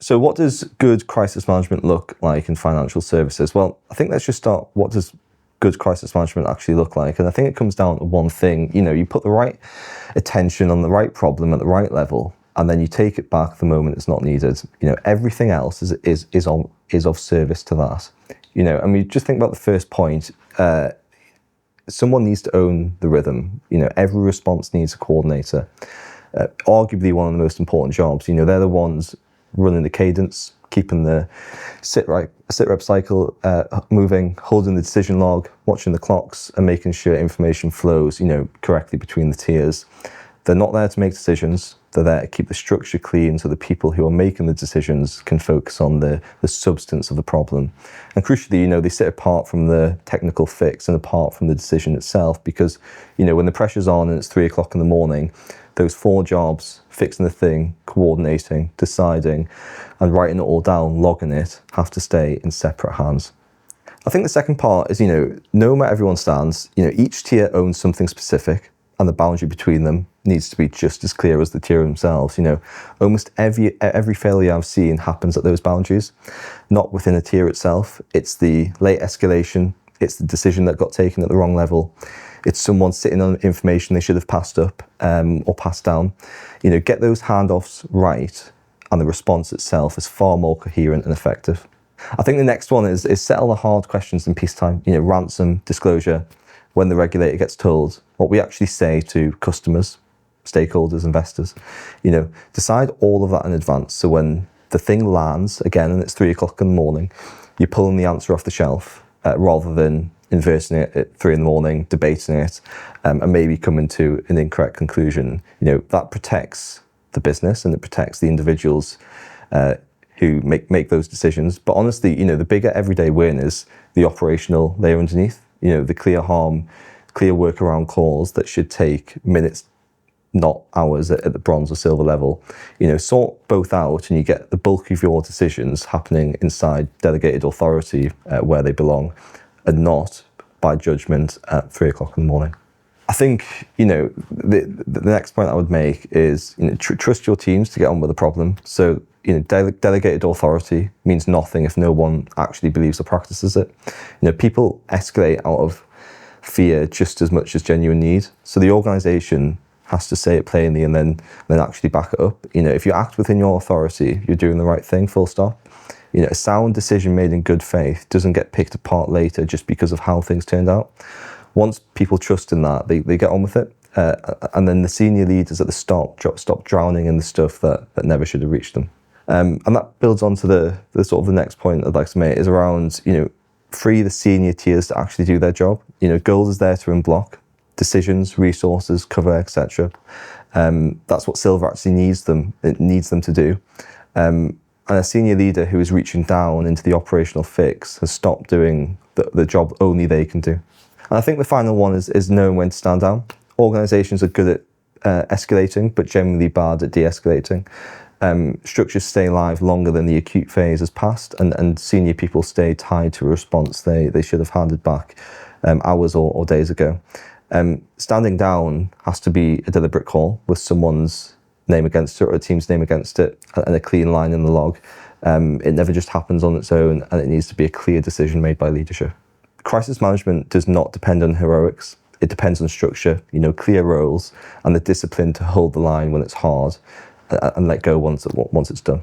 So what does good crisis management look like in financial services? Well, I think let's just start, what does good crisis management actually look like? And I think it comes down to one thing. You put the right attention on the right problem at the right level, and then you take it back the moment it's not needed. Everything else is of service to that. And we just think about the first point. Someone needs to own the rhythm. Every response needs a coordinator. Arguably one of the most important jobs. They're the ones running the cadence, keeping the sit-rep cycle moving, holding the decision log, watching the clocks, and making sure information flows, correctly between the tiers. They're not there to make decisions. They're there to keep the structure clean so the people who are making the decisions can focus on the substance of the problem. And crucially, they sit apart from the technical fix and apart from the decision itself, because, when the pressure's on and it's 3 o'clock in the morning, those 4 jobs, fixing the thing, coordinating, deciding, and writing it all down, logging it, have to stay in separate hands. I think the second part is, know where everyone stands. Each tier owns something specific, and the boundary between them needs to be just as clear as the tier themselves. Almost every failure I've seen happens at those boundaries, not within a tier itself. It's the late escalation. It's the decision that got taken at the wrong level. It's someone sitting on information they should have passed up or passed down. Get those handoffs right, and the response itself is far more coherent and effective. I think the next one is settle the hard questions in peacetime. Ransom, disclosure, when the regulator gets told, what we actually say to customers, stakeholders, investors. Decide all of that in advance. So when the thing lands again and it's 3 o'clock in the morning, you're pulling the answer off the shelf rather than inverting it at 3 in the morning, debating it, and maybe coming to an incorrect conclusion. That protects the business and it protects the individuals who make those decisions. But honestly, the bigger everyday win is the operational layer underneath. The clear workaround clause that should take minutes, not hours at the bronze or silver level. Sort both out and you get the bulk of your decisions happening inside delegated authority where they belong, and not by judgment at 3 o'clock in the morning. I think, the next point I would make is, trust your teams to get on with the problem. So, delegated authority means nothing if no one actually believes or practices it. People escalate out of fear just as much as genuine need. So the organization has to say it plainly and then actually back it up. If you act within your authority, you're doing the right thing, full stop. A sound decision made in good faith doesn't get picked apart later just because of how things turned out. Once people trust in that, they get on with it. And then the senior leaders at the stop drowning in the stuff that never should have reached them. And that builds on to the sort of the next point I'd like to make is around, free the senior tiers to actually do their job. Goals is there to unblock decisions, resources, cover, etc. That's what Silver actually needs them to do. And a senior leader who is reaching down into the operational fix has stopped doing the job only they can do. And I think the final one is knowing when to stand down. Organizations are good at escalating, but generally bad at de-escalating. Structures stay live longer than the acute phase has passed, and senior people stay tied to a response they should have handed back hours or days ago. Standing down has to be a deliberate call with someone's name against it or a team's name against it and a clean line in the log. It never just happens on its own, and it needs to be a clear decision made by leadership. Crisis management does not depend on heroics. It depends on structure, clear roles, and the discipline to hold the line when it's hard and let go once it's done.